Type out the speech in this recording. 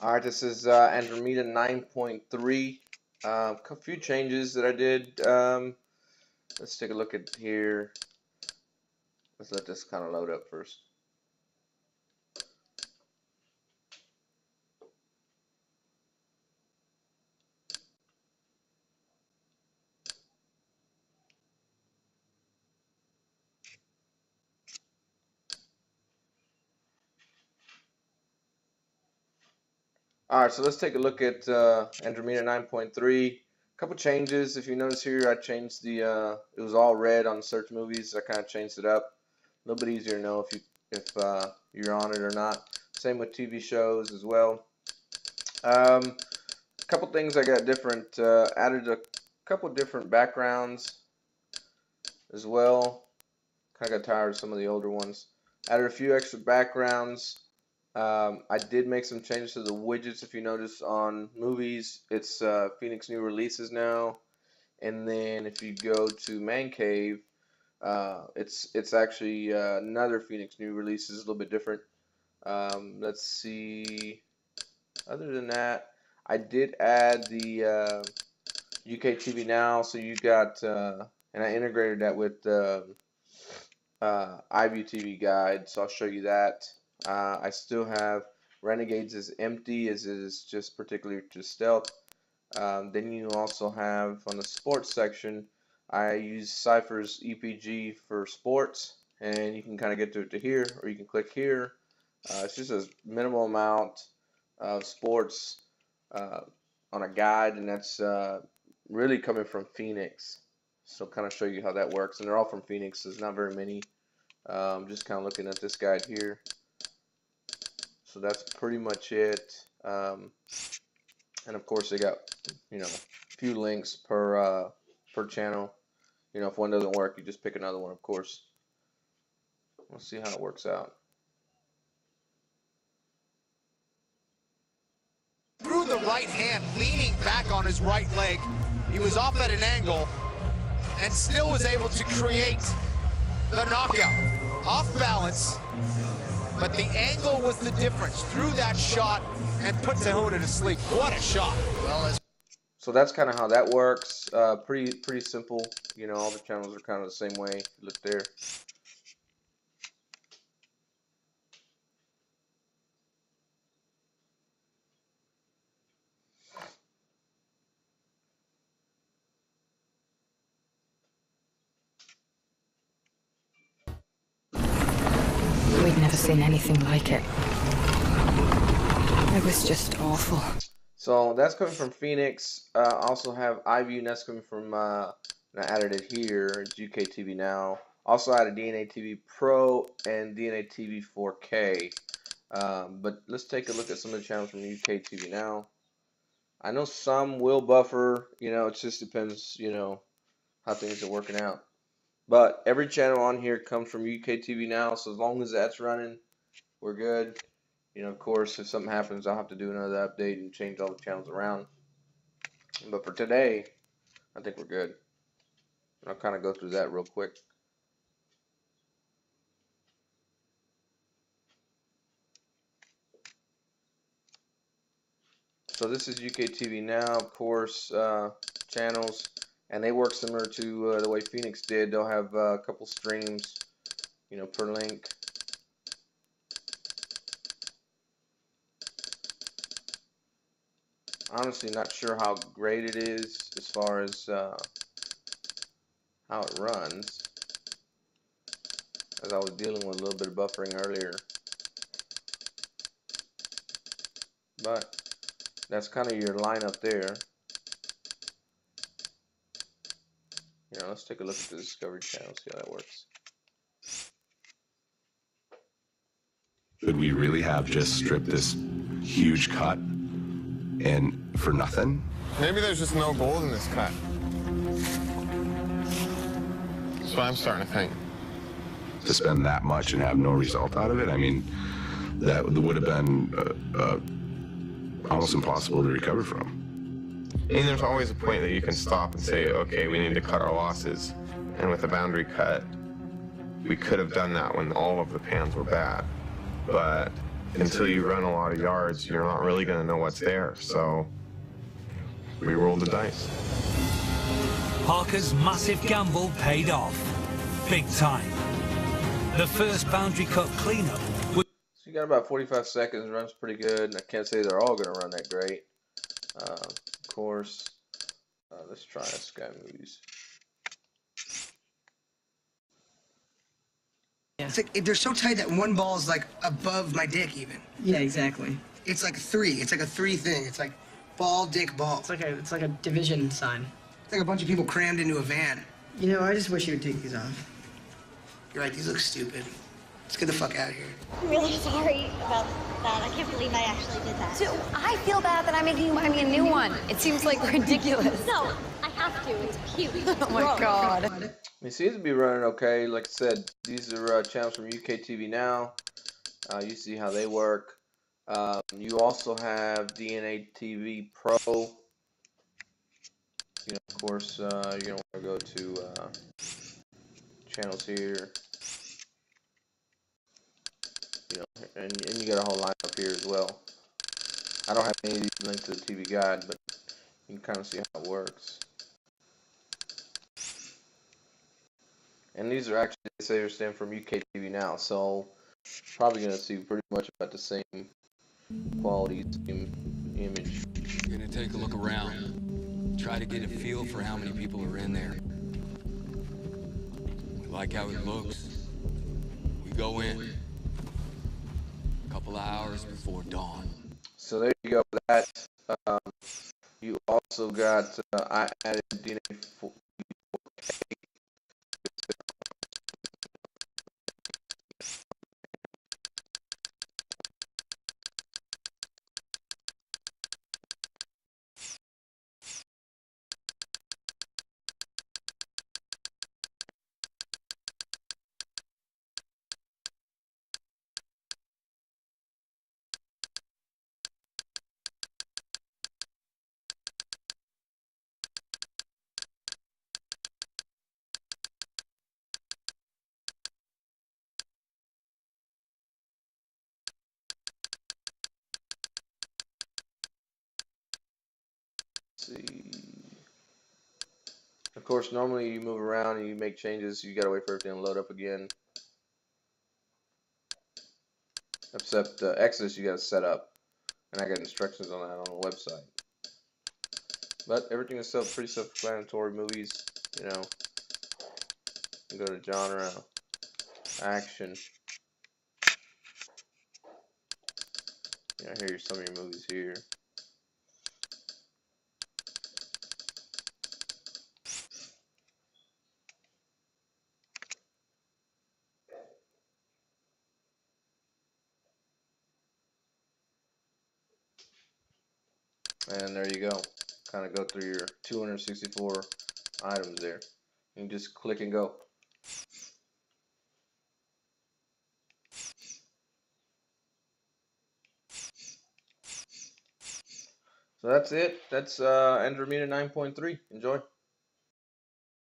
All right, this is Andromeda 9.3. A few changes that I did. Let's take a look at here. Let's let this kind of load up first. All right, so let's take a look at Andromeda 9.3. A couple changes. If you notice here, I changed the. It was all red on search movies. I kind of changed it up. A little bit easier to know if you're on it or not. Same with TV shows as well. A couple things I got different. Added a couple different backgrounds as well. Kind of got tired of some of the older ones. Added a few extra backgrounds. I did make some changes to the widgets. If you notice on movies, it's Phoenix new releases now. And then if you go to Man Cave, it's actually another Phoenix new releases, a little bit different. Let's see. Other than that, I did add the UK TV Now, so you got, and I integrated that with the iView TV guide, so I'll show you that. I still have Renegades is empty, as it is just particularly to stealth. Then you also have on the sports section, I use Cypher's EPG for sports, and you can kind of get to it to here, or you can click here. It's just a minimal amount of sports on a guide, and that's really coming from Phoenix. So kind of show you how that works, and they're all from Phoenix. There's not very many. Just kind of looking at this guide here. So that's pretty much it. And of course they got, a few links per channel. If one doesn't work, you just pick another one, of course. We'll see how it works out. Through the right hand, leaning back on his right leg. He was off at an angle and still was able to create the knockout. Off balance, but the angle was the difference. Threw that shot and put Tahuna to sleep. What a shot. Well, so that's kind of how that works. Pretty simple. All the channels are kind of the same way. Look there. We'd never seen anything like it. It was just awful. So that's coming from Phoenix. I also have iView, and that's coming from, and I added it here, it's UK TV Now. Also added DNA TV Pro and DNA TV 4K. But let's take a look at some of the channels from UK TV Now. I know some will buffer, it just depends, how things are working out. But every channel on here comes from UK TV Now, so as long as that's running, we're good. Of course, if something happens, I'll have to do another update and change all the channels around. But for today, I think we're good. I'll kind of go through that real quick. So this is UK TV Now, of course, channels. And they work similar to the way Phoenix did. They'll have a couple streams, per link. Honestly, not sure how great it is as far as how it runs, as I was dealing with a little bit of buffering earlier. But that's kind of your lineup there. Let's take a look at the Discovery channel, see how that works. Should we really have just stripped this huge cut and for nothing? Maybe there's just no gold in this cut. That's what I'm starting to think. To spend that much and have no result out of it, I mean, that would have been almost impossible to recover from. And there's always a point that you can stop and say, okay, we need to cut our losses. And with a boundary cut, we could have done that when all of the pans were bad. But until you run a lot of yards, you're not really going to know what's there. So we rolled the dice. Parker's massive gamble paid off. Big time. The first boundary cut cleanup was... So you got about 45 seconds, runs pretty good. I can't say they're all going to run that great. Of course, let's try Sky Movies. It's like they're so tight that one ball is like above my dick even. Yeah, exactly. It's like three. It's like a three thing. It's like ball, dick, ball. It's like a division sign. It's like a bunch of people crammed into a van. You know, I just wish you would take these off. You're right, these look stupid. Let's get the fuck out of here. I'm really sorry about that. I can't believe I actually did that. So I feel bad that I'm making you buy me a new one. It seems like ridiculous. No, I have to. It's cute. Oh my god. It seems to be running okay. Like I said, these are channels from UK TV Now. You see how they work. You also have DNA TV Pro. You know, of course, you're gonna want to go to channels here. You know, and you got a whole lineup here as well. I don't have any of these linked to the TV guide, but you can kind of see how it works. And these are actually, they say, stand from UK TV Now, so probably going to see pretty much about the same quality, same image. We're going to take a look around, try to get a feel for how many people are in there. We like how it looks. We go in a couple of hours before dawn. So there you go with that. You also got, I added DNA 4K. See. Of course, normally you move around and you make changes, you gotta wait for everything to load up again. Except Exodus you gotta set up, and I got instructions on that on the website. But everything is pretty self-explanatory. Movies, you know, you go to genre, action. You know, here's some of your movies here. And there you go. Kind of go through your 264 items there. You can just click and go. So that's it. That's Andromeda 9.3. Enjoy.